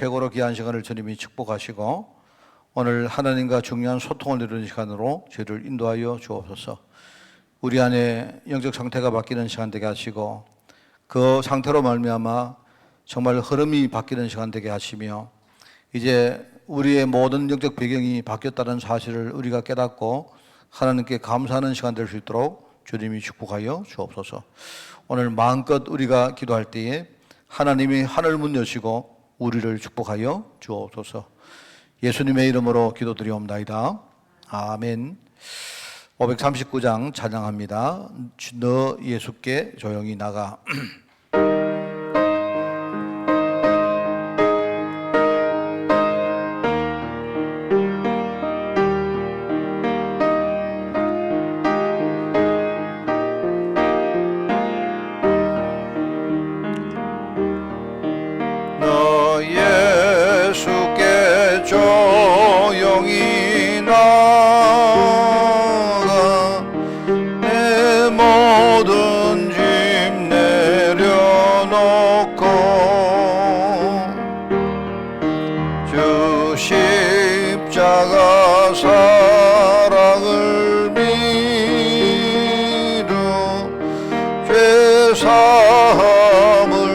최고로 귀한 시간을 주님이 축복하시고 오늘 하나님과 중요한 소통을 이루는 시간으로 저희를 인도하여 주옵소서. 우리 안에 영적 상태가 바뀌는 시간 되게 하시고 그 상태로 말미암아 정말 흐름이 바뀌는 시간 되게 하시며 이제 우리의 모든 영적 배경이 바뀌었다는 사실을 우리가 깨닫고 하나님께 감사하는 시간 될 수 있도록 주님이 축복하여 주옵소서. 오늘 마음껏 우리가 기도할 때에 하나님이 하늘 문 여시고 우리를 축복하여 주옵소서. 예수님의 이름으로 기도드리옵나이다. 아멘. 539장 찬양합니다. 너 예수께 조용히 나가. 조용히 나가 내 모든 짐 내려놓고 주 십자가 사랑을 믿어 죄사함을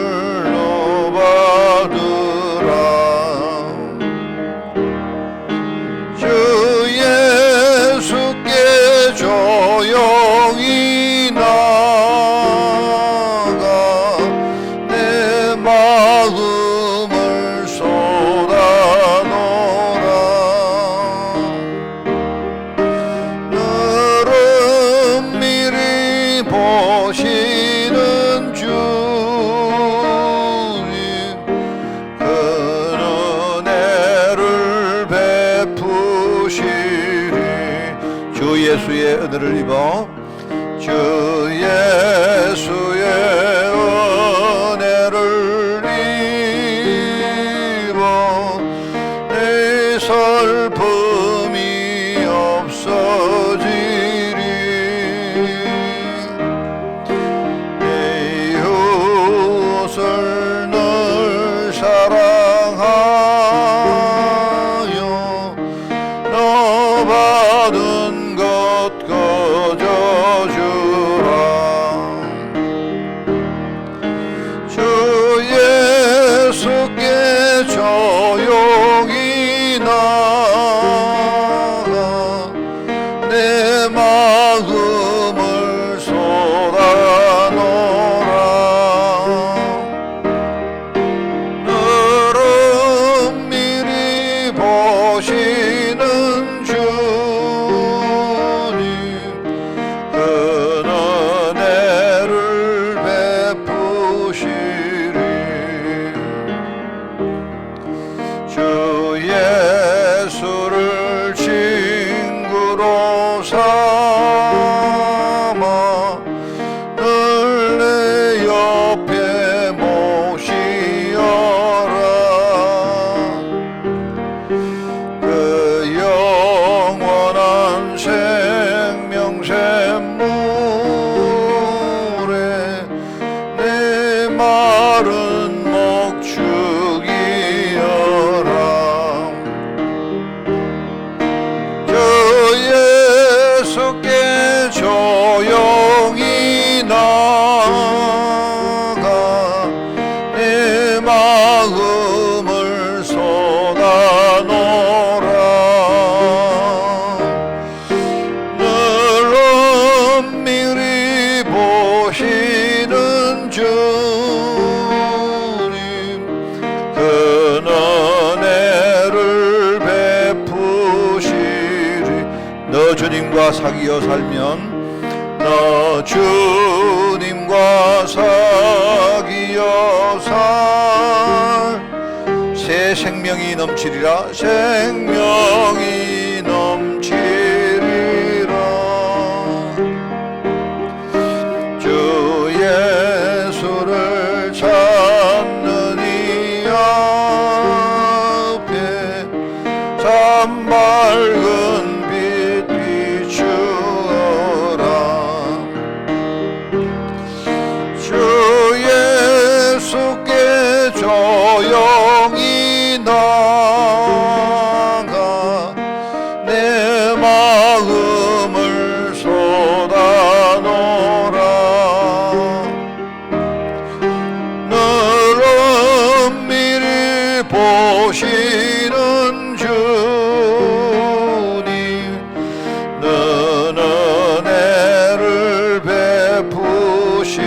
조용히 나가 내 마음을 쏟아놓으라. 너를 미리 보시는 주님 그 은혜를 베푸시리. 주 예수의 은혜를 입어 주 예수의 은혜를 입어 내 슬픔이 없어지리. 내 이웃을 늘 사랑하여 너 받은 것 거저주라. 주 예수께 조용히 나가 내 마음을 쏟아놓으라. 너를 미리 보시는 주 주 예수를 친구로 삼아 늘 내 옆에 모시어라. 그 영원한 생명 샘물에 내 마른 목 죽이어라. 예수께 조용히 나가 내 마음을 쏟아놓으라. 늘 은밀히 보시는 주님 그 은혜를 베푸시리. 너 주님과 사귀어 살면 너 주님과 사귀어 살 새 생명이 넘치리라. 생명이 넘치리라. 주 예수를 찾는 이 앞에 참 밝은 빛 비추어라. 주 예수께 조용히 나가 내 마음을 쏟아놓으라. 너를 미리 보시는 주님, 너는 은혜를 베푸시리.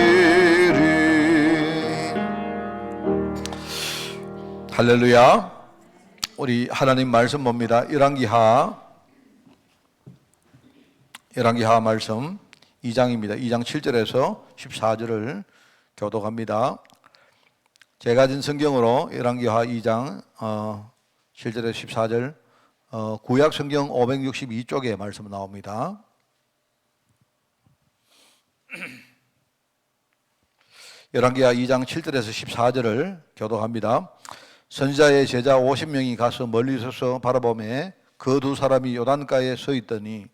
할렐루야. 우리 하나님 말씀 봅니다. 열왕기하 말씀 2장입니다. 2장 7절에서 14절을 교독합니다. 제가 진 성경으로 열왕기하 2장 7절에서 14절, 구약 성경 562쪽에 말씀 나옵니다. 열왕기하 2장 7절에서 14절을 교독합니다. 선지자의 제자 50명이 가서 멀리 서서 바라보매 그 두 사람이 요단가에 서 있더니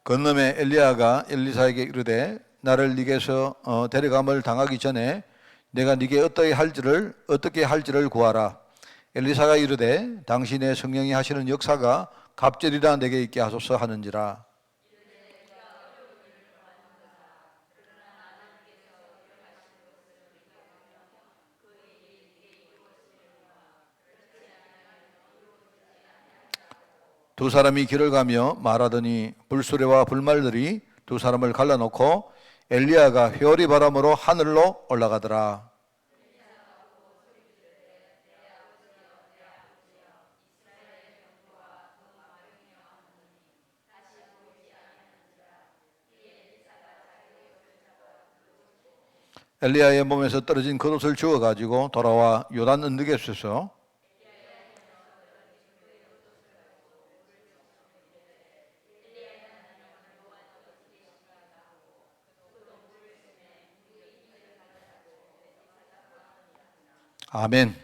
건너매 엘리야가 엘리사에게 이르되 나를 네게서 데려감을 당하기 전에 내가 네게 어떻게 할지를 구하라. 엘리사가 이르되 당신의 성령이 하시는 역사가 갑절이라 내게 있게 하소서 하는지라. 두 사람이 길을 가며 말하더니 불수레와 불말들이 두 사람을 갈라놓고 엘리야가 회오리 바람으로 하늘로 올라가더라. 엘리야의 몸에서 떨어진 겉옷을 주워가지고 돌아와 요단 언덕에 서서 아멘.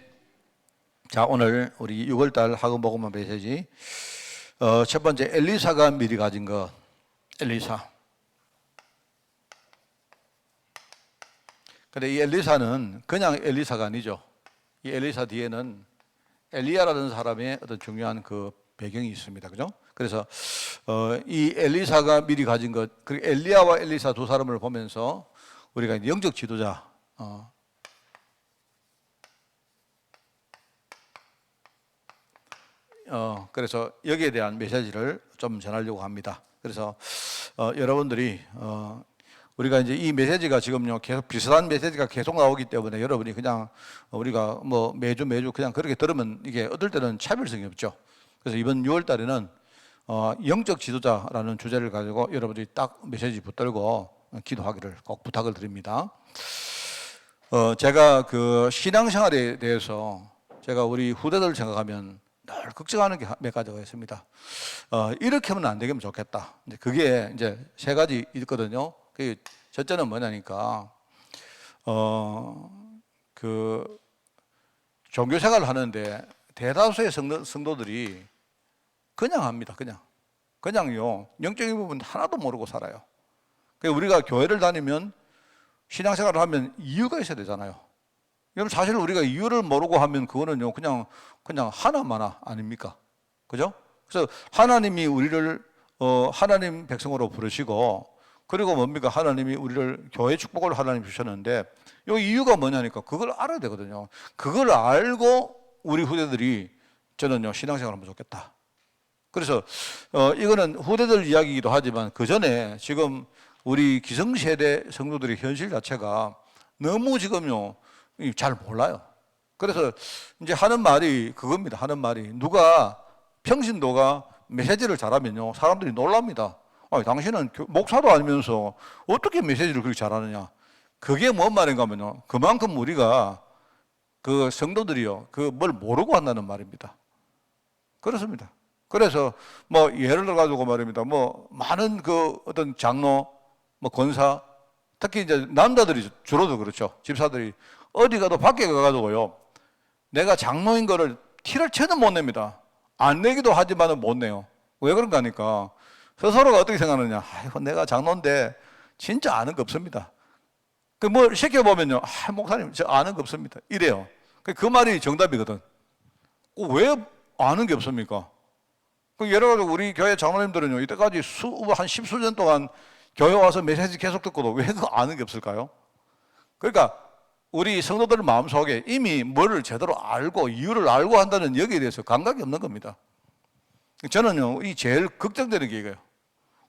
자, 오늘 우리 6월달 학음복음 메시지 첫 번째, 엘리사가 미리 가진 것. 엘리사. 근데 이 엘리사는 그냥 엘리사가 아니죠. 이 엘리사 뒤에는 엘리야라는 사람의 어떤 중요한 그 배경이 있습니다. 그죠? 그래서 이 엘리사가 미리 가진 것, 그리고 엘리야와 엘리사 두 사람을 보면서 우리가 영적 지도자, 그래서 여기에 대한 메시지를 좀 전하려고 합니다. 그래서 여러분들이 우리가 이제 이 메시지가 지금요 계속 비슷한 메시지가 계속 나오기 때문에 여러분이 그냥 우리가 뭐 매주 그냥 그렇게 들으면 이게 어떨 때는 차별성이 없죠. 그래서 이번 6월 달에는 영적 지도자라는 주제를 가지고 여러분들이 딱 메시지 붙들고 기도하기를 꼭 부탁을 드립니다. 제가 그 신앙생활에 대해서 제가 우리 후대들 생각하면 늘 걱정하는 게 몇 가지가 있습니다. 이렇게 하면 안 되면 좋겠다. 이제 그게 이제 세 가지 있거든요. 그 첫째는 뭐냐니까 그 종교 생활을 하는데 대다수의 성도들이 그냥 합니다. 그냥요 영적인 부분 하나도 모르고 살아요. 그러니까 우리가 교회를 다니면 신앙생활을 하면 이유가 있어야 되잖아요. 여러분 사실 우리가 이유를 모르고 하면 그거는요 그냥 하나마나 아닙니까? 그죠? 그래서 하나님이 우리를 하나님 백성으로 부르시고, 그리고 뭡니까? 하나님이 우리를 교회 축복을 하나님 주셨는데 이 이유가 뭐냐니까 그걸 알아야 되거든요. 그걸 알고 우리 후대들이 저는요 신앙생활을 하면 좋겠다. 그래서 이거는 후대들 이야기이기도 하지만 그 전에 지금 우리 기성세대 성도들의 현실 자체가 너무 지금요 잘 몰라요. 그래서 이제 하는 말이 그겁니다. 하는 말이 누가 평신도가 메시지를 잘하면요 사람들이 놀랍니다. 아니, 당신은 목사도 아니면서 어떻게 메시지를 그렇게 잘하느냐. 그게 뭔 말인가 하면요 그만큼 우리가 그 성도들이요 그 뭘 모르고 한다는 말입니다. 그렇습니다. 그래서 뭐 예를 들어 가지고 말입니다. 뭐 많은 그 어떤 장로, 뭐 권사, 특히 이제 남자들이 주로도 그렇죠. 집사들이 어디 가도 밖에 가가지고요 내가 장로인 거를 티를 쳐도 못 냅니다. 안 내기도 하지만은 못 내요. 왜 그런가 하니까 스스로가 어떻게 생각하느냐? 아이고, 내가 장로인데 진짜 아는 거 없습니다. 뭐 시켜보면요, 목사님, 저 아는 거 없습니다. 이래요. 그 말이 정답이거든. 왜 아는 게 없습니까? 예를 들어 우리 교회 장로님들은요, 이때까지 한 십수년 동안 교회 와서 메시지 계속 듣고도 왜 그거 아는 게 없을까요? 그러니까 우리 성도들 마음속에 이미 뭐를 제대로 알고 이유를 알고 한다는 여기에 대해서 감각이 없는 겁니다. 저는요, 이 제일 걱정되는 게 이거예요.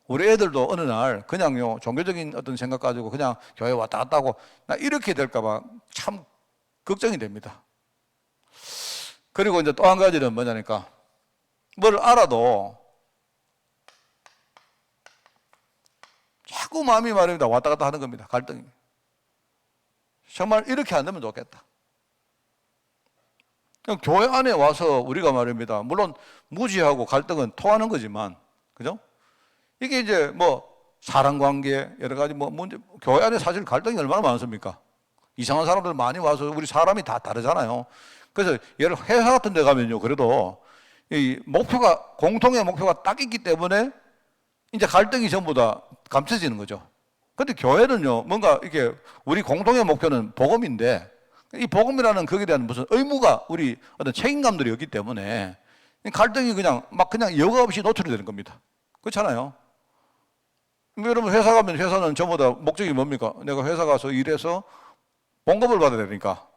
우리 애들도 어느 날 그냥요, 종교적인 어떤 생각 가지고 그냥 교회 왔다 갔다 하고 나 이렇게 될까봐 참 걱정이 됩니다. 그리고 이제 또 한 가지는 뭐냐니까, 뭘 알아도 자꾸 마음이 말입니다. 왔다 갔다 하는 겁니다. 갈등이. 정말 이렇게 안 되면 좋겠다. 그냥 교회 안에 와서 우리가 말입니다. 물론 무지하고 갈등은 통하는 거지만, 그죠? 이게 이제 뭐 사랑관계 여러 가지 뭐 문제, 교회 안에 사실 갈등이 얼마나 많습니까? 이상한 사람들 많이 와서 우리 사람이 다 다르잖아요. 그래서 예를 회사 같은 데 가면요, 그래도 이 목표가, 공통의 목표가 딱 있기 때문에 이제 갈등이 전부 다 감춰지는 거죠. 근데 교회는요, 뭔가 이렇게 우리 공통의 목표는 복음인데, 이 복음이라는 거기에 대한 무슨 의무가, 우리 어떤 책임감들이 없기 때문에 갈등이 그냥 여과 없이 노출이 되는 겁니다. 그렇잖아요. 여러분 회사 가면 회사는 전부 다 목적이 뭡니까? 내가 회사 가서 일해서 봉급을 받아야 되니까.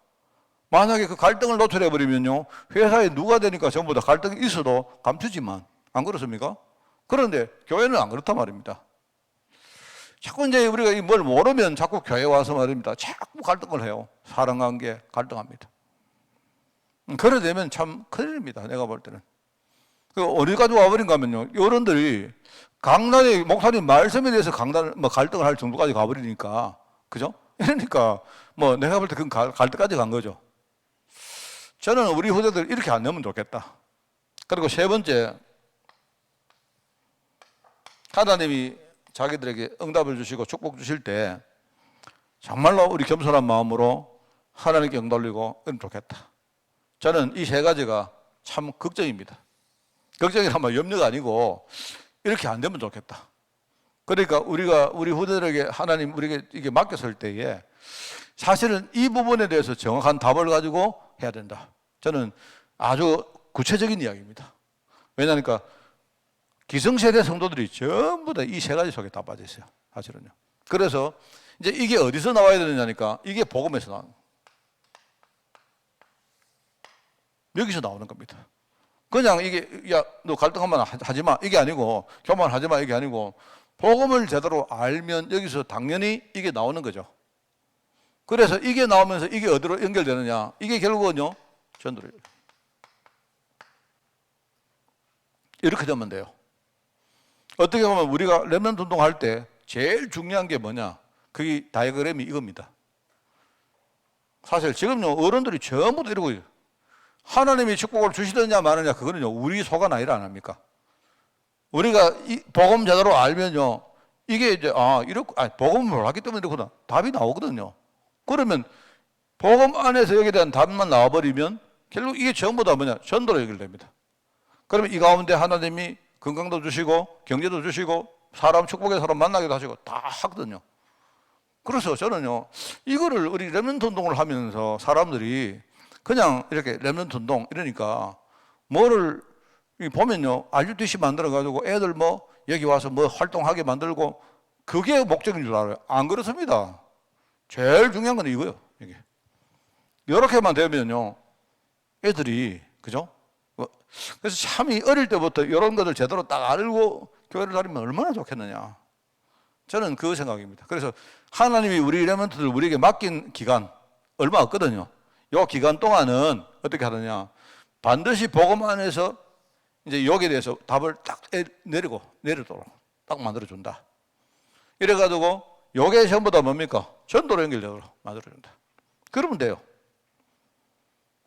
만약에 그 갈등을 노출해버리면요, 회사에 누가 되니까 전부 다 갈등이 있어도 감추지만, 안 그렇습니까? 그런데 교회는 안 그렇단 말입니다. 자꾸 이제 우리가 뭘 모르면 자꾸 교회 와서 말입니다. 자꾸 갈등을 해요. 사랑관계 갈등합니다. 그래 되면 참 큰일입니다. 내가 볼 때는. 어디까지 와버린가 하면요, 여러분들이 강단에 목사님 말씀에 대해서 갈등을 할 정도까지 가버리니까, 그죠? 그러니까 뭐 내가 볼 때 그건 갈 때까지 간 거죠. 저는 우리 후대들 이렇게 안 되면 좋겠다. 그리고 세 번째, 하나님이 자기들에게 응답을 주시고 축복 주실 때 정말로 우리 겸손한 마음으로 하나님께 영 돌리고 그러면 좋겠다. 저는 이 세 가지가 참 걱정입니다. 걱정이란 염려가 아니고 이렇게 안 되면 좋겠다. 그러니까 우리 후대들에게 하나님 우리에게 이게 맡겼을 때에 사실은 이 부분에 대해서 정확한 답을 가지고 해야 된다. 저는 아주 구체적인 이야기입니다. 왜냐하니까 기성세대 성도들이 전부 다 이 세 가지 속에 다 빠져 있어요. 사실은요. 그래서 이제 이게 어디서 나와야 되느냐니까, 이게 복음에서 나와요. 여기서 나오는 겁니다. 그냥 이게, 야, 너 갈등하면 하지 마. 이게 아니고, 교만하지 마. 이게 아니고, 복음을 제대로 알면 여기서 당연히 이게 나오는 거죠. 그래서 이게 나오면서 이게 어디로 연결되느냐. 이게 결국은요, 전도를. 이렇게 되면 돼요. 어떻게 보면 우리가 렘넌트 운동할 때 제일 중요한 게 뭐냐? 그게 다이어그램이 이겁니다. 사실 지금요, 어른들이 전부 다 이러고 있어요. 하나님이 축복을 주시느냐 마느냐, 그거는요, 우리 소관 아니라 안 합니까? 우리가 이 복음 제대로 알면요, 이게 이제, 복음을 알기 때문에 이렇구나. 답이 나오거든요. 그러면 복음 안에서 여기에 대한 답만 나와버리면 결국 이게 전부 다 뭐냐? 전도로 연결됩니다. 그러면 이 가운데 하나님이 건강도 주시고 경제도 주시고 사람 축복의 사람 만나기도 하시고 다 하거든요. 그래서 저는요, 이거를 우리 렘넌트 운동을 하면서 사람들이 그냥 이렇게 렘넌트 운동 이러니까 뭐를 보면요, RUTC 만들어가지고 애들 뭐 여기 와서 뭐 활동하게 만들고 그게 목적인 줄 알아요. 안 그렇습니다. 제일 중요한 건 이거예요. 이게 이렇게만 되면요, 애들이, 그죠? 그래서 참 어릴 때부터 이런 것을 제대로 딱 알고 교회를 다니면 얼마나 좋겠느냐. 저는 그 생각입니다. 그래서 하나님이 우리 렘넌트들 우리에게 맡긴 기간 얼마 없거든요. 이 기간 동안은 어떻게 하느냐, 반드시 복음 안에서 이제 여기에 대해서 답을 딱 내리도록 딱 만들어준다. 이래가지고 요게 전부 다 뭡니까? 전도로 연결되도록 만들어준다. 그러면 돼요.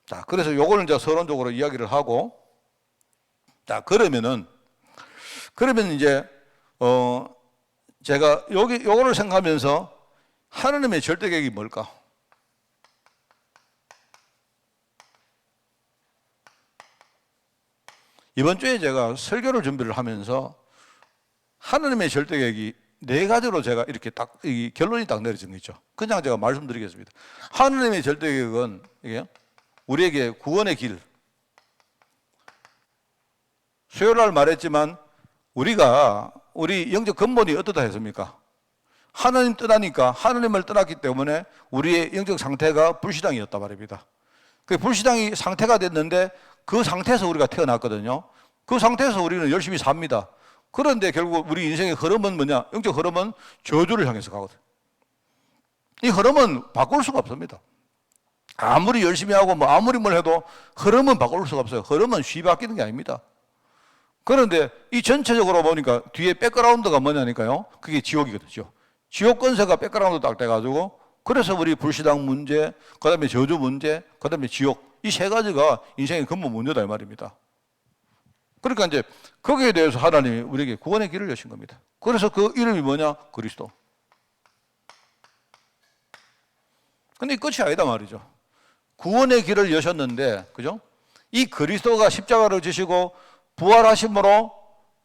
자, 그래서 요거는 이제 서론적으로 이야기를 하고, 자, 그러면 이제, 제가 요거를 생각하면서 하나님의 절대 계획이 뭘까? 이번 주에 제가 설교를 준비를 하면서 하나님의 절대 계획이 네 가지로 제가 이렇게 딱 이 결론이 딱 내려진 거 있죠. 그냥 제가 말씀드리겠습니다. 하나님의 절대 계획은 이게 우리에게 구원의 길. 수요일 날 말했지만 우리가 우리 영적 근본이 어떻다 했습니까? 하나님 떠나니까 하나님을 떠났기 때문에 우리의 영적 상태가 불신앙이었단 말입니다. 그 불신앙이 상태가 됐는데 그 상태에서 우리가 태어났거든요. 그 상태에서 우리는 열심히 삽니다. 그런데 결국 우리 인생의 흐름은 뭐냐? 영적 흐름은 저주를 향해서 가거든. 이 흐름은 바꿀 수가 없습니다. 아무리 열심히 하고 뭐 아무리 뭘 해도 흐름은 바꿀 수가 없어요. 흐름은 쉽게 바뀌는 게 아닙니다. 그런데 이 전체적으로 보니까 뒤에 백그라운드가 뭐냐니까요. 그게 지옥이거든요. 지옥 권세가 백그라운드 딱 돼가지고 그래서 우리 불신앙 문제, 그 다음에 저주 문제, 그 다음에 지옥 이 세 가지가 인생의 근본 문제다 이 말입니다. 그러니까 이제 거기에 대해서 하나님이 우리에게 구원의 길을 여신 겁니다. 그래서 그 이름이 뭐냐? 그리스도. 근데 이 끝이 아니다 말이죠. 구원의 길을 여셨는데, 그죠? 이 그리스도가 십자가를 지시고 부활하심으로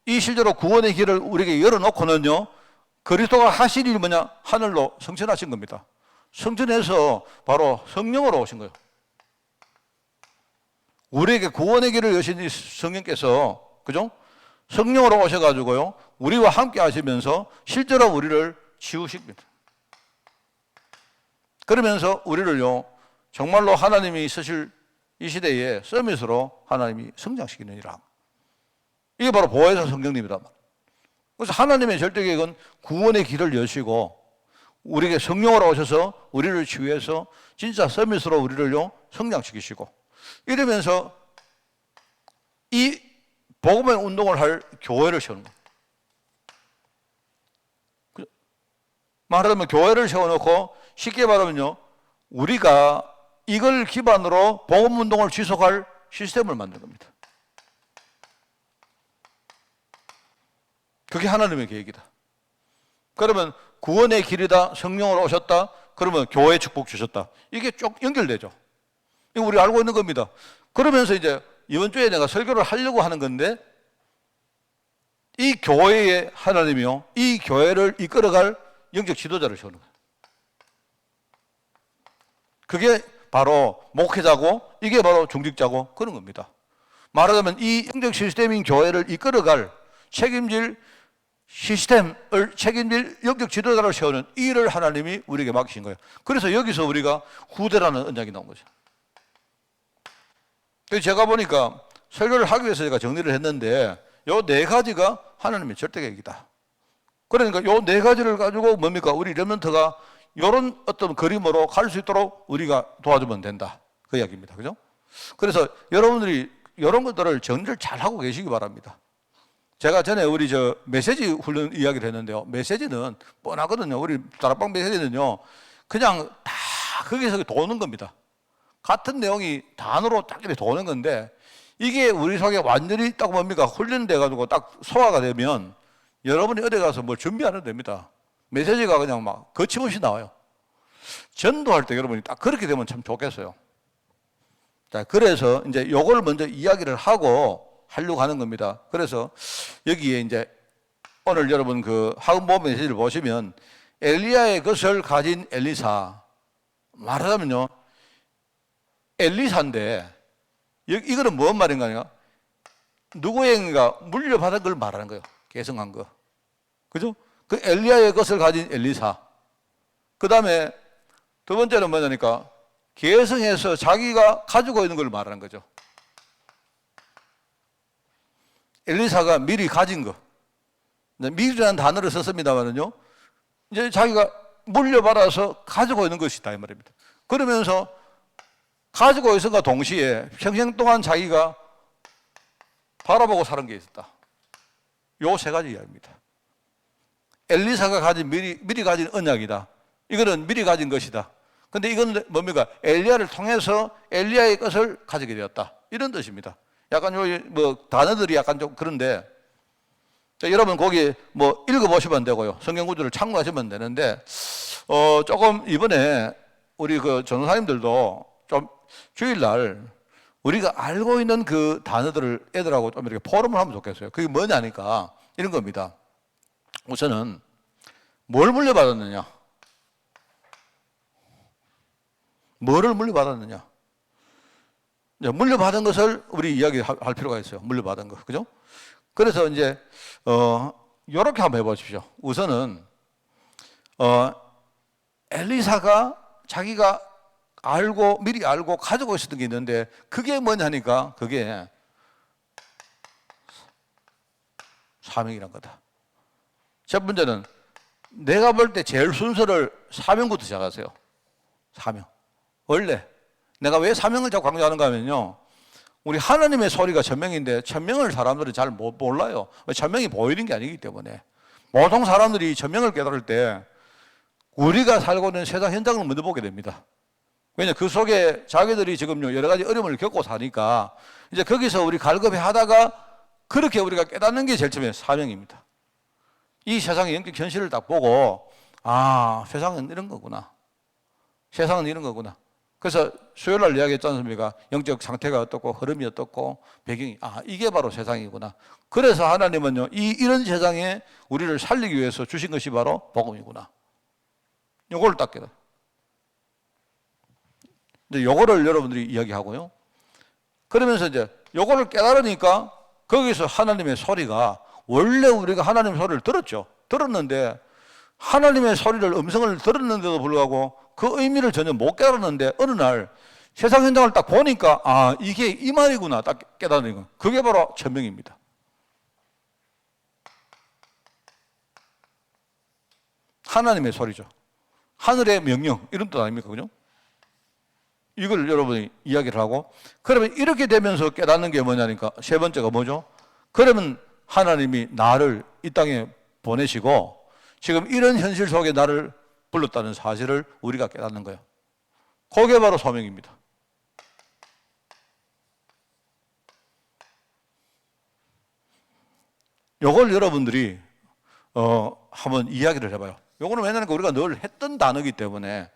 이 실제로 구원의 길을 우리에게 열어놓고는요, 그리스도가 하실 일이 뭐냐? 하늘로 승천하신 겁니다. 승천해서 바로 성령으로 오신 거예요. 우리에게 구원의 길을 여신 이 성령께서, 그죠? 성령으로 오셔가지고요, 우리와 함께 하시면서 실제로 우리를 지우십니다. 그러면서 우리를요, 정말로 하나님이 쓰실 이 시대에 서밋으로 하나님이 성장시키느니라. 이게 바로 보혜사 성령님이다. 그래서 하나님의 절대 계획은 구원의 길을 여시고 우리에게 성령으로 오셔서 우리를 치유해서 진짜 서밋으로 우리를요, 성장시키시고 이러면서 이 복음의 운동을 할 교회를 세우는 거예요. 말하자면 교회를 세워놓고 쉽게 말하면요, 우리가 이걸 기반으로 복음 운동을 지속할 시스템을 만든 겁니다. 그게 하나님의 계획이다. 그러면 구원의 길이다, 성령으로 오셨다, 그러면 교회 축복 주셨다. 이게 쭉 연결되죠. 이거 우리 알고 있는 겁니다. 그러면서 이제 이번 주에 내가 설교를 하려고 하는 건데 이 교회의 하나님이요, 이 교회를 이끌어갈 영적 지도자를 세우는 거예요. 그게 바로 목회자고 이게 바로 중직자고 그런 겁니다. 말하자면 이 영적 시스템인 교회를 이끌어갈 책임질 시스템을 책임질 영적 지도자를 세우는 이 일을 하나님이 우리에게 맡기신 거예요. 그래서 여기서 우리가 후대라는 언약이 나온 거죠. 그래서 제가 보니까 설교를 하기 위해서 제가 정리를 했는데 요 네 가지가 하나님의 절대 계획이다. 그러니까 요 네 가지를 가지고 뭡니까? 우리 레몬트가 이런 어떤 그림으로 갈 수 있도록 우리가 도와주면 된다. 그 이야기입니다. 그죠? 그래서 여러분들이 이런 것들을 정리를 잘 하고 계시기 바랍니다. 제가 전에 우리 메시지 훈련 이야기를 했는데요. 메시지는 뻔하거든요. 우리 다락방 메시지는요, 그냥 다 거기서 도는 겁니다. 같은 내용이 단어로 딱 이렇게 도는 건데, 이게 우리 속에 완전히 딱 뭡니까? 훈련돼가지고 딱 소화가 되면 여러분이 어디 가서 뭘 준비 안 해도 됩니다. 메시지가 그냥 막 거침없이 나와요. 전도할 때 여러분이 딱 그렇게 되면 참 좋겠어요. 자, 그래서 이제 요걸 먼저 이야기를 하고 하려고 하는 겁니다. 그래서 여기에 이제 오늘 여러분 그 하은보 메시지를 보시면 엘리야의 것을 가진 엘리사, 말하자면요, 엘리사인데 이거는 뭔 말인가요? 누구에게가 물려받은 걸 말하는 거예요. 계승한 거. 그죠? 그 엘리야의 것을 가진 엘리사. 그 다음에 두 번째는 뭐냐니까 계승해서 자기가 가지고 있는 걸 말하는 거죠. 엘리사가 미리 가진 거. 미리라는 단어를 썼습니다만은요, 이제 자기가 물려받아서 가지고 있는 것이다 이 말입니다. 그러면서 가지고 있음과 동시에 평생 동안 자기가 바라보고 사는 게 있었다. 요 세 가지 이야기입니다. 엘리사가 가진 미리 가진 언약이다. 이거는 미리 가진 것이다. 근데 이건 뭡니까? 엘리야를 통해서 엘리야의 것을 가지게 되었다. 이런 뜻입니다. 약간 단어들이 약간 좀 그런데, 자, 여러분 거기 읽어보시면 되고요. 성경 구절을 참고하시면 되는데, 조금 이번에 우리 그 전도사님들도 좀 주일날 우리가 알고 있는 그 단어들을 애들하고 좀 이렇게 포럼을 하면 좋겠어요. 그게 뭐냐니까 이런 겁니다. 우선은 뭘 물려받았느냐? 뭐를 물려받았느냐? 물려받은 것을 우리 이야기할 필요가 있어요. 물려받은 거, 그죠? 그래서 이제 이렇게 한번 해보십시오. 우선은 엘리사가 자기가 미리 알고 가지고 있었던 게 있는데 그게 뭐냐니까 그게 사명이란 거다. 첫 번째는 내가 볼 때 제일 순서를 사명부터 시작하세요. 사명. 원래 내가 왜 사명을 자꾸 강조하는가 하면요, 우리 하나님의 소리가 천명인데 천명을 사람들이 잘 몰라요. 천명이 보이는 게 아니기 때문에. 보통 사람들이 천명을 깨달을 때 우리가 살고 있는 세상 현장을 먼저 보게 됩니다. 왜냐, 그 속에 자기들이 지금 여러 가지 어려움을 겪고 사니까 이제 거기서 우리 갈급해 하다가 그렇게 우리가 깨닫는 게 제일 처음에 사명입니다. 이 세상의 영적 현실을 딱 보고, 아, 세상은 이런 거구나. 세상은 이런 거구나. 그래서 수요일 날 이야기했지 않습니까? 영적 상태가 어떻고 흐름이 어떻고 배경이, 아, 이게 바로 세상이구나. 그래서 하나님은요, 이런 세상에 우리를 살리기 위해서 주신 것이 바로 복음이구나. 요걸 딱 깨달아요. 이제 요거를 여러분들이 이야기하고요. 그러면서 이제 요거를 깨달으니까 거기서 하나님의 소리가, 원래 우리가 하나님의 소리를 들었죠. 들었는데 하나님의 소리를, 음성을 들었는데도 불구하고 그 의미를 전혀 못 깨달았는데 어느 날 세상 현장을 딱 보니까, 아, 이게 이 말이구나 딱 깨닫는 거. 그게 바로 천명입니다. 하나님의 소리죠. 하늘의 명령, 이런 뜻 아닙니까? 그죠? 이걸 여러분이 이야기를 하고, 그러면 이렇게 되면서 깨닫는 게 뭐냐니까 세 번째가 뭐죠? 그러면 하나님이 나를 이 땅에 보내시고 지금 이런 현실 속에 나를 불렀다는 사실을 우리가 깨닫는 거예요. 그게 바로 소명입니다. 요걸 여러분들이 한번 이야기를 해봐요. 요거는 왜냐하면 우리가 늘 했던 단어이기 때문에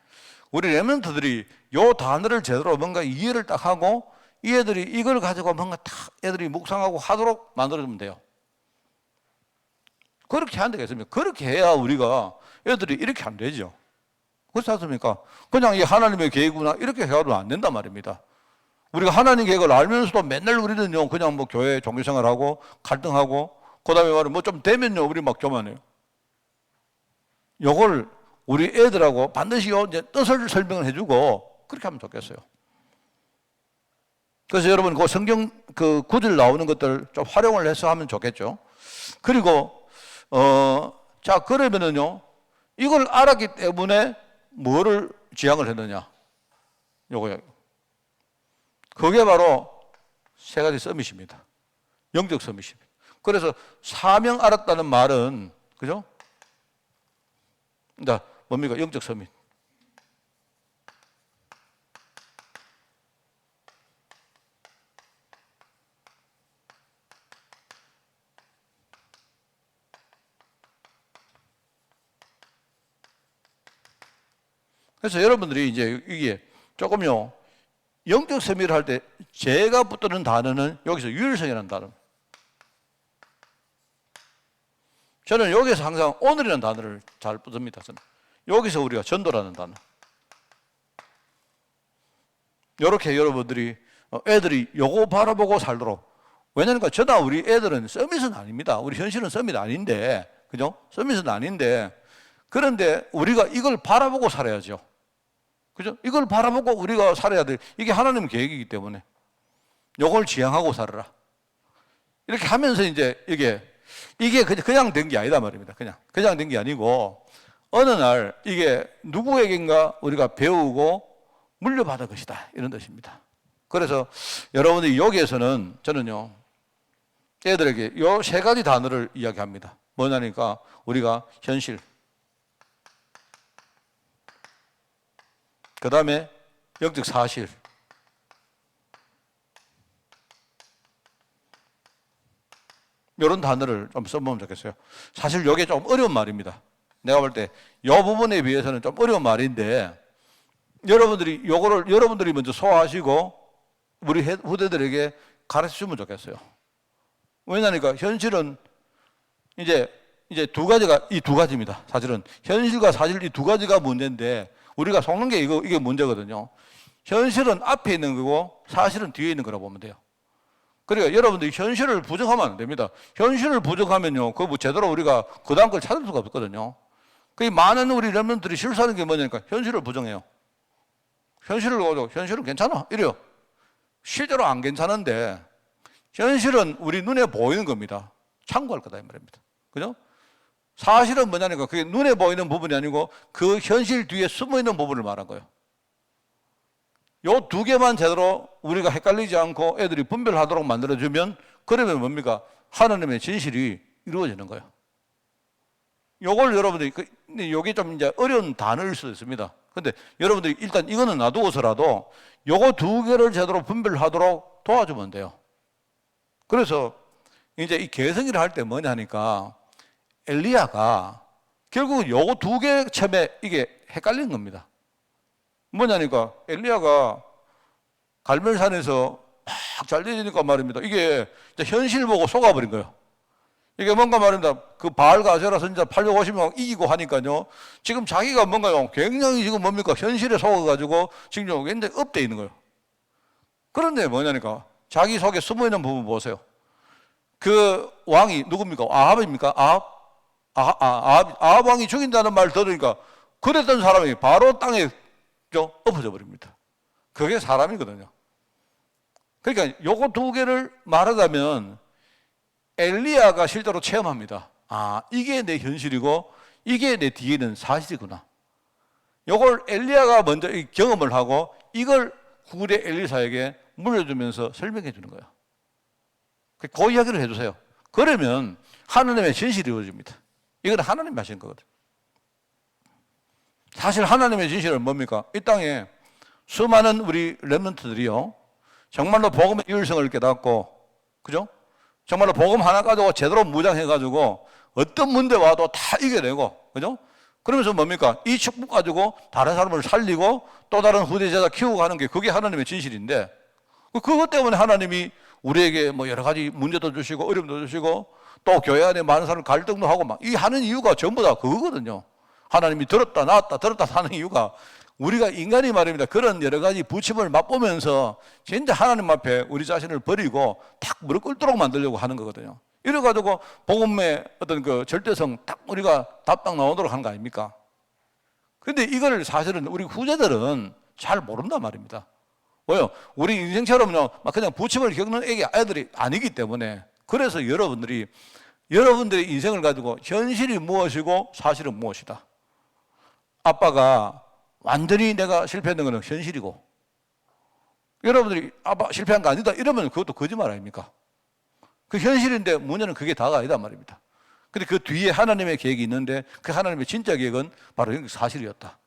우리 렘넌트들이 요 단어를 제대로 뭔가 이해를 딱 하고 이 애들이 이걸 가지고 뭔가 딱 애들이 묵상하고 하도록 만들어주면 돼요. 그렇게 하는 데가 있습니다. 그렇게 해야 우리가 애들이 이렇게 안 되죠. 그렇지 않습니까? 그냥 이 하나님의 계획이구나 이렇게 해가지고 안 된단 말입니다. 우리가 하나님 계획을 알면서도 맨날 우리는요 그냥 뭐 교회 종교생활하고 갈등하고 그 다음에 말은 뭐 좀 되면요 우리 막 교만해요. 요걸 우리 애들하고 반드시 이제 뜻을 설명을 해주고 그렇게 하면 좋겠어요. 그래서 여러분 그 성경 그 구절 나오는 것들 좀 활용을 해서 하면 좋겠죠. 그리고 자 그러면은요 이걸 알았기 때문에 뭐를 지향을 했느냐? 요거요. 그게 바로 세 가지 서밋입니다. 영적 서밋입니다. 그래서 사명 알았다는 말은 그죠? 그러니까 뭡니까? 영적 서밋. 그래서 여러분들이 이제 이게 조금요, 영적 서밋을 할 때 제가 붙드는 단어는 여기서 유일성이라는 단어. 저는 여기서 항상 오늘이라는 단어를 잘 붙듭니다. 저는. 여기서 우리가 전도라는 단어. 이렇게 여러분들이 애들이 요거 바라보고 살도록. 왜냐니까 저나 우리 애들은 서밋은 아닙니다. 우리 현실은 서밋 아닌데, 그죠? 서밋은 아닌데, 그런데 우리가 이걸 바라보고 살아야죠. 그죠? 이걸 바라보고 우리가 살아야 돼. 이게 하나님 계획이기 때문에. 요걸 지향하고 살아라. 이렇게 하면서 이제 이게 그냥 된 게 아니다 말입니다. 그냥 된 게 아니고, 어느 날 이게 누구에겐가 우리가 배우고 물려받을 것이다. 이런 뜻입니다. 그래서 여러분들이 여기에서는 저는요, 애들에게 요 세 가지 단어를 이야기합니다. 뭐냐니까 우리가 현실, 그 다음에 영적 사실, 이런 단어를 좀 써보면 좋겠어요. 사실 이게 좀 어려운 말입니다. 내가 볼 때 이 부분에 비해서는 좀 어려운 말인데 여러분들이 요거를 여러분들이 먼저 소화하시고 우리 후대들에게 가르쳐 주면 좋겠어요. 왜냐니까 현실은 이제 이제 이 두 가지입니다. 사실은 현실과 사실 이 두 가지가 문제인데 우리가 속는 게 이게 문제거든요. 현실은 앞에 있는 거고 사실은 뒤에 있는 거라고 보면 돼요. 그러니까 여러분들이 현실을 부정하면 안 됩니다. 현실을 부정하면요, 그 뭐 제대로 우리가 그 다음 걸 찾을 수가 없거든요. 그 많은 우리 렘넌트들이 실수하는 게 뭐냐니까 현실을 부정해요. 현실을 보고 현실은 괜찮아 이래요. 실제로 안 괜찮은데 현실은 우리 눈에 보이는 겁니다. 참고할 거다 이 말입니다. 그죠? 사실은 뭐냐니까 그게 눈에 보이는 부분이 아니고 그 현실 뒤에 숨어 있는 부분을 말한 거예요. 요 두 개만 제대로 우리가 헷갈리지 않고 애들이 분별하도록 만들어주면 그러면 뭡니까? 하나님의 진실이 이루어지는 거예요. 요걸 여러분들이, 요게 좀 이제 어려운 단어일 수도 있습니다. 근데 여러분들이 일단 이거는 놔두고서라도 요거 두 개를 제대로 분별하도록 도와주면 돼요. 그래서 이제 이 개성이라 할 때 뭐냐니까 엘리야가 결국은 요거 두 개 처음에 이게 헷갈린 겁니다. 뭐냐니까 엘리야가 갈멜산에서 막 잘 되니까 말입니다. 이게 현실 보고 속아버린 거예요. 이게 뭔가 말입니다. 그 바알과 아세라 선지자 850명 이기고 하니까요. 지금 자기가 뭔가요. 굉장히 지금 뭡니까? 현실에 속아가지고 지금 굉장히 업돼 있는 거예요. 그런데 뭐냐니까 자기 속에 숨어 있는 부분 보세요. 그 왕이 누굽니까? 아합입니까? 아합 왕이 죽인다는 말 들으니까 그랬던 사람이 바로 땅에 엎어져 버립니다. 그게 사람이거든요. 그러니까 요거 두 개를 말하자면 엘리야가 실제로 체험합니다. 아, 이게 내 현실이고 이게 내 뒤에 있는 사실이구나. 요걸 엘리야가 먼저 경험을 하고 이걸 후대 엘리사에게 물려주면서 설명해 주는 거예요. 그 이야기를 해주세요. 그러면 하나님의 진실이 이루어집니다. 이건 하나님이 하시는 거거든요. 사실 하나님의 진실은 뭡니까? 이 땅에 수많은 우리 렘넌트들이요, 정말로 복음의 유일성을 깨닫고, 그죠? 정말로 복음 하나 가지고 제대로 무장해가지고 어떤 문제 와도 다 이겨내고, 그죠? 그러면서 뭡니까? 이 축복 가지고 다른 사람을 살리고 또 다른 후대 제자 키우고 하는 게 그게 하나님의 진실인데, 그것 때문에 하나님이 우리에게 뭐 여러 가지 문제도 주시고 어려움도 주시고 또 교회 안에 많은 사람 갈등도 하고 막 이 하는 이유가 전부 다 그거거든요. 하나님이 들었다 놨다 들었다 하는 이유가 우리가 인간이 말입니다. 그런 여러 가지 부침을 맛보면서 진짜 하나님 앞에 우리 자신을 버리고 탁 무릎 꿇도록 만들려고 하는 거거든요. 이래가지고 복음의 어떤 그 절대성 딱 우리가 답딱 나오도록 하는 거 아닙니까? 근데 이걸 사실은 우리 후대들은 잘 모른단 말입니다. 왜요? 우리 인생처럼요, 막 그냥 부침을 겪는 애들이 아니기 때문에. 그래서 여러분들의 인생을 가지고 현실이 무엇이고 사실은 무엇이다. 아빠가 완전히 내가 실패했는 것은 현실이고, 여러분들이 아빠 실패한 거 아니다 이러면 그것도 거짓말 아닙니까? 그 현실인데 문제는 그게 다가 아니다 말입니다. 근데 그 뒤에 하나님의 계획이 있는데 그 하나님의 진짜 계획은 바로 사실이었다.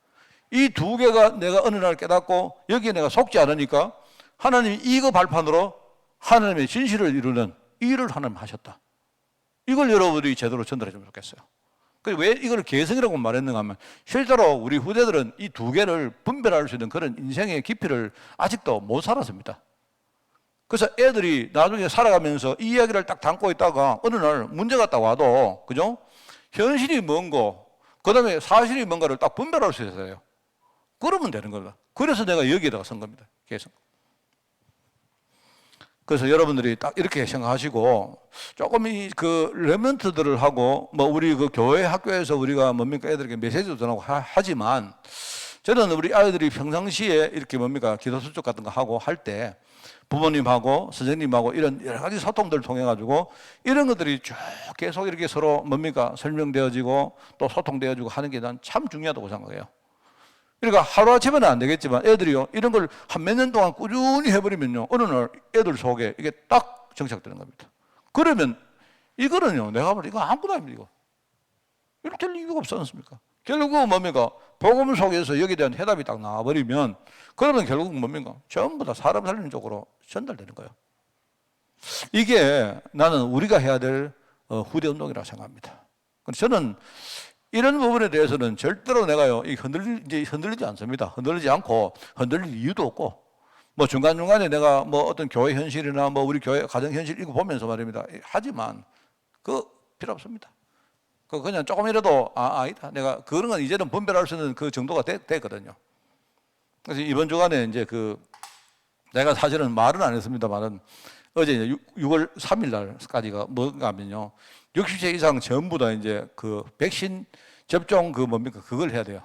이 두 개가 내가 어느 날 깨닫고 여기에 내가 속지 않으니까 하나님이 이거 발판으로 하나님의 진실을 이루는 일을 하나님 하셨다. 이걸 여러분들이 제대로 전달해주면 좋겠어요. 왜 이걸 개성이라고 말했는가 하면 실제로 우리 후대들은 이 두 개를 분별할 수 있는 그런 인생의 깊이를 아직도 못 살았습니다. 그래서 애들이 나중에 살아가면서 이 이야기를 딱 담고 있다가 어느 날 문제가 딱 와도, 그죠? 현실이 뭔고, 그 다음에 사실이 뭔가를 딱 분별할 수 있어요. 그러면 되는 거다. 그래서 내가 여기에다가 쓴 겁니다. 계속. 그래서 여러분들이 딱 이렇게 생각하시고 조금 그 렘넌트들을 하고 뭐 우리 그 교회 학교에서 우리가 뭡니까 애들에게 메시지도 전하고 하지만 저는 우리 아이들이 평상시에 이렇게 뭡니까 기도 수첩 같은 거 하고 할 때 부모님하고 선생님하고 이런 여러 가지 소통들을 통해 가지고 이런 것들이 쭉 계속 이렇게 서로 뭡니까 설명되어지고 또 소통되어지고 하는 게 난 참 중요하다고 생각해요. 그러니까 하루아침에는 안 되겠지만 애들이요 이런 걸 한 몇 년 동안 꾸준히 해버리면요 어느 날 애들 속에 이게 딱 정착되는 겁니다. 그러면 이거는요 내가 볼 때 이거 아무것도 아닙니다. 이거 이렇게 될 이유가 없지 않습니까? 결국은 뭡니까 복음 속에서 여기에 대한 해답이 딱 나와버리면 그러면 결국은 뭡니까 전부 다 사람 살리는 쪽으로 전달되는 거예요. 이게 나는 우리가 해야 될 후대 운동이라고 생각합니다. 저는 이런 부분에 대해서는 절대로 내가요, 흔들리지 않습니다. 흔들리지 않고, 흔들릴 이유도 없고, 뭐 중간중간에 내가 뭐 어떤 교회 현실이나 뭐 우리 교회 가정 현실 이거 보면서 말입니다. 하지만, 필요 없습니다. 그냥 조금이라도 아니다. 내가 그런 건 이제는 분별할 수 있는 그 정도가 됐거든요. 그래서 이번 주간에 이제 내가 사실은 말은 안 했습니다만은 어제 이제 6월 3일 날까지가 뭔가 하면요. 60세 이상 전부 다 이제 그 백신 접종 그걸 해야 돼요.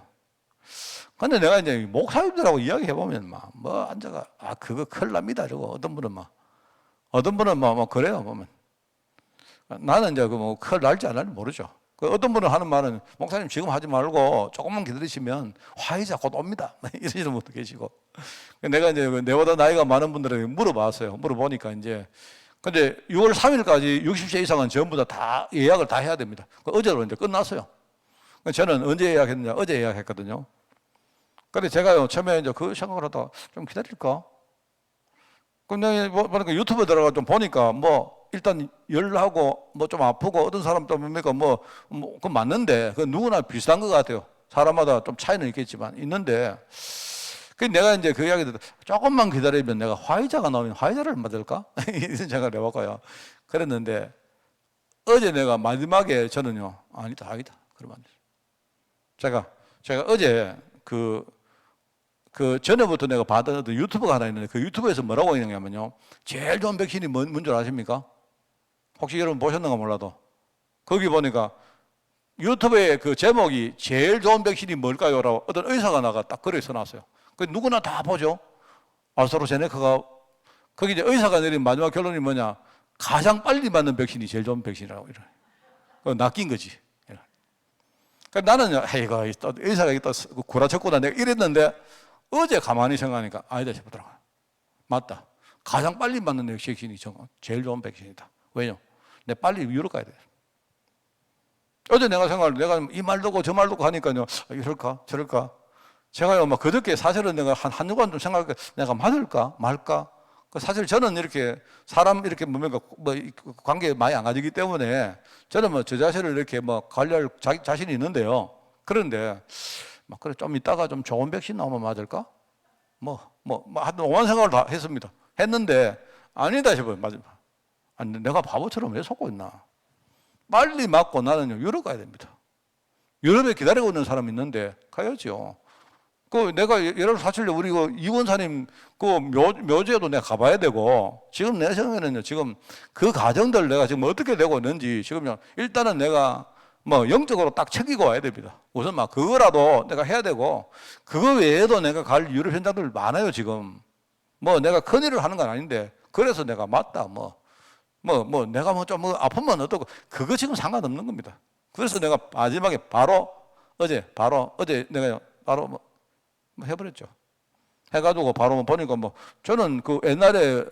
근데 내가 이제 목사님들하고 이야기해보면 뭐 앉아가, 그거 큰일 납니다. 저거 어떤 분은 그래요, 보면. 나는 이제 큰일 날지 안 날지 모르죠. 어떤 분은 하는 말은, 목사님 지금 하지 말고 조금만 기다리시면 화이자 곧 옵니다. 이러시는 분도 계시고. 내가 이제 내보다 나이가 많은 분들에게 물어봤어요. 물어보니까 근데 6월 3일까지 60세 이상은 전부 다 예약을 다 해야 됩니다. 어제로 이제 끝났어요. 저는 언제 예약했느냐? 어제 예약했거든요. 근데 제가요, 처음에 이제 그 생각을 하다가 좀 기다릴까? 근데 보니까 유튜브에 들어가 좀 보니까 일단 열하고 좀 아프고 어떤 사람도 뭡니까 그건 맞는데 그 누구나 비슷한 것 같아요. 사람마다 좀 차이는 있겠지만 있는데 그 내가 이제 그 이야기 듣다 조금만 기다리면 내가 화이자가 나오면 화이자를 맞을까? 이런 생각을 해봤고요. 그랬는데 어제 내가 마지막에 저는요 아니다 그러면 안 돼요. 제가 어제 그 전에부터 내가 봤던 어떤 유튜브가 하나 있는데 그 유튜브에서 뭐라고 했냐면요. 제일 좋은 백신이 뭔 줄 아십니까? 혹시 여러분 보셨는가 몰라도. 거기 보니까 유튜브에 그 제목이 제일 좋은 백신이 뭘까요? 라고 어떤 의사가 나가 딱 글을 써놨어요. 그 누구나 다 보죠. 아스트라제네카가. 거기 이제 의사가 내린 마지막 결론이 뭐냐. 가장 빨리 맞는 백신이 제일 좋은 백신이라고. 낚인 거지. 그러니까 나는, 의사가 또 구라쳤구나. 내가 이랬는데 어제 가만히 생각하니까 아니다 싶더라고요. 맞다. 가장 빨리 맞는 백신이 제일 좋은 백신이다. 왜요? 내가 빨리 유럽 가야 돼. 어제 내가 내가 이 말 듣고 저 말 듣고 하니까요. 이럴까? 저럴까? 제가요, 그저께 사실은 내가 한 주간 좀 생각해, 내가 맞을까? 말까? 사실 저는 이렇게 사람 이렇게 관계 많이 안 가지기 때문에 저는 저 자신을 이렇게 관리할 자신이 있는데요. 그런데 그래 좀 이따가 좀 좋은 백신 나오면 맞을까? 하여튼 오만 생각을 다 했습니다. 했는데 아니다 싶어요. 아니, 내가 바보처럼 왜 속고 있나? 빨리 맞고 나는요 유럽 가야 됩니다. 유럽에 기다리고 있는 사람이 있는데 가야죠. 내가 예를 사실 우리 이원사님 묘지에도 내가 가봐야 되고 지금 내 생각에는요 지금 그 과정들 내가 지금 어떻게 되고 있는지 지금요 일단은 내가 영적으로 딱 챙기고 와야 됩니다. 우선 그거라도 내가 해야 되고 그거 외에도 내가 갈 유럽 현장들 많아요 지금. 내가 큰일을 하는 건 아닌데 그래서 내가 맞다 내가 좀 아프면 어떻고 그거 지금 상관없는 겁니다. 그래서 내가 마지막에 어제 내가 바로 해버렸죠. 해가지고 바로 보니까 저는 그 옛날에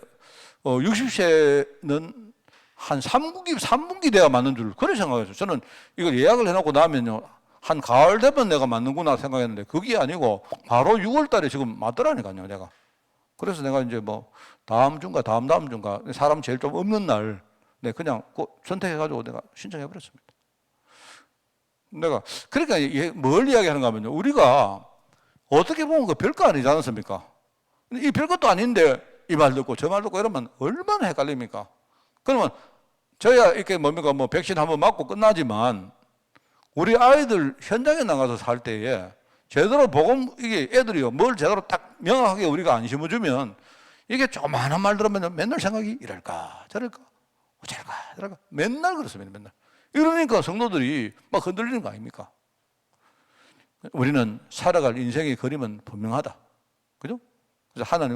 60세는 한 3분기 돼야 맞는 줄 그렇게 생각했어요. 저는 이걸 예약을 해놓고 나면요 한 가을 되면 내가 맞는구나 생각했는데 그게 아니고 바로 6월 달에 지금 맞더라니까요 내가. 그래서 내가 이제 다음 주인가 다음 주인가 사람 제일 좀 없는 날 그냥 선택해가지고 내가 신청해버렸습니다. 내가 그러니까 뭘 이야기하는가 하면요 우리가 어떻게 보면 별거 아니지 않습니까? 이 별것도 아닌데 이 말 듣고 저 말 듣고 이러면 얼마나 헷갈립니까? 그러면 저야 이렇게 백신 한번 맞고 끝나지만 우리 아이들 현장에 나가서 살 때에 제대로 이게 애들이요 뭘 제대로 딱 명확하게 우리가 안 심어주면 이게 조그마한 말 들으면 맨날 생각이 이럴까 저럴까 어쩔까 저럴까 맨날 그렇습니다. 맨날 이러니까 성도들이 흔들리는 거 아닙니까? 우리는 살아갈 인생의 그림은 분명하다. 그죠?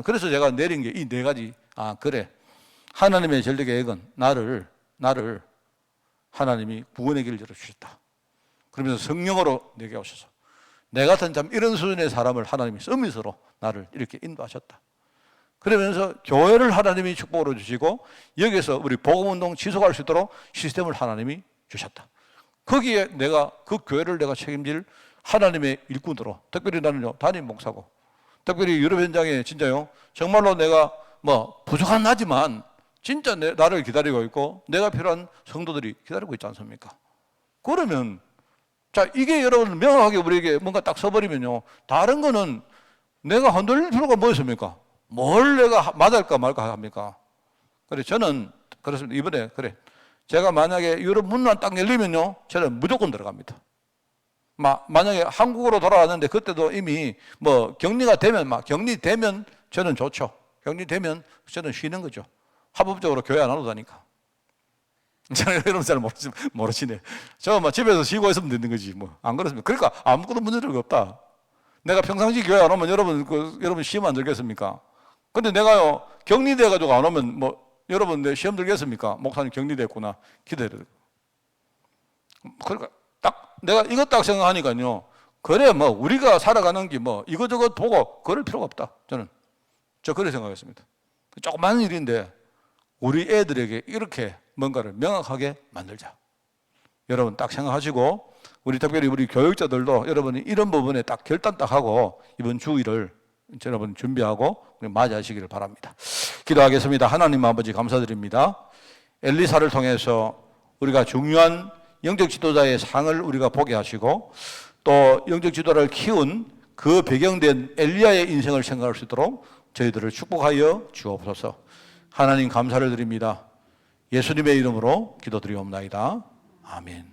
그래서 제가 내린 게 이 네 가지. 그래. 하나님의 전략 계획은 나를 하나님이 구원의 길을 열어주셨다. 그러면서 성령으로 내게 오셔서 내 같은 참 이런 수준의 사람을 하나님이 서밋으로 나를 이렇게 인도하셨다. 그러면서 교회를 하나님이 축복으로 주시고 여기서 우리 복음운동 지속할 수 있도록 시스템을 하나님이 주셨다. 거기에 내가 그 교회를 내가 책임질 하나님의 일꾼으로 특별히 나는요 담임 목사고 특별히 유럽 현장에 진짜요 정말로 내가 부족한 나지만 진짜 나를 기다리고 있고 내가 필요한 성도들이 기다리고 있지 않습니까? 그러면 이게 여러분 명확하게 우리에게 뭔가 딱 서버리면요 다른 거는 내가 흔들릴 필요가 뭐 있습니까? 뭘 내가 맞을까 말까 합니까? 그래 저는 그렇습니다. 이번에 제가 만약에 유럽 문만 딱 열리면요, 저는 무조건 들어갑니다. 만약에 한국으로 돌아왔는데 그때도 이미 뭐 격리가 되면 격리되면 저는 좋죠. 격리되면 저는 쉬는 거죠. 합법적으로 교회 안 와도 되니까. 저는 여러분 잘 모르시네. 저 집에서 쉬고 있으면 되는 거지 뭐. 안 그렇습니까? 그러니까 아무것도 문제가 없다. 내가 평상시 교회 안 오면 여러분 시험 안 들겠습니까? 근데 내가요 격리돼가지고 안 오면 뭐 여러분 내 시험 들겠습니까? 목사님 격리됐구나. 기도해야 돼. 그러니까 딱 내가 이것 딱 생각하니까요. 그래 뭐 우리가 살아가는 게 뭐 이것저것 보고 그럴 필요가 없다. 저 그렇게 생각했습니다. 조그마한 일인데 우리 애들에게 이렇게 뭔가를 명확하게 만들자. 여러분 딱 생각하시고 특별히 우리 교육자들도 여러분이 이런 부분에 딱 결단 딱 하고 이번 주일을 여러분 준비하고 맞이하시기를 바랍니다. 기도하겠습니다. 하나님 아버지 감사드립니다. 엘리사를 통해서 우리가 중요한 영적 지도자의 상을 우리가 보게 하시고 또 영적 지도자를 키운 그 배경된 엘리야의 인생을 생각할 수 있도록 저희들을 축복하여 주옵소서. 하나님 감사를 드립니다. 예수님의 이름으로 기도드리옵나이다. 아멘.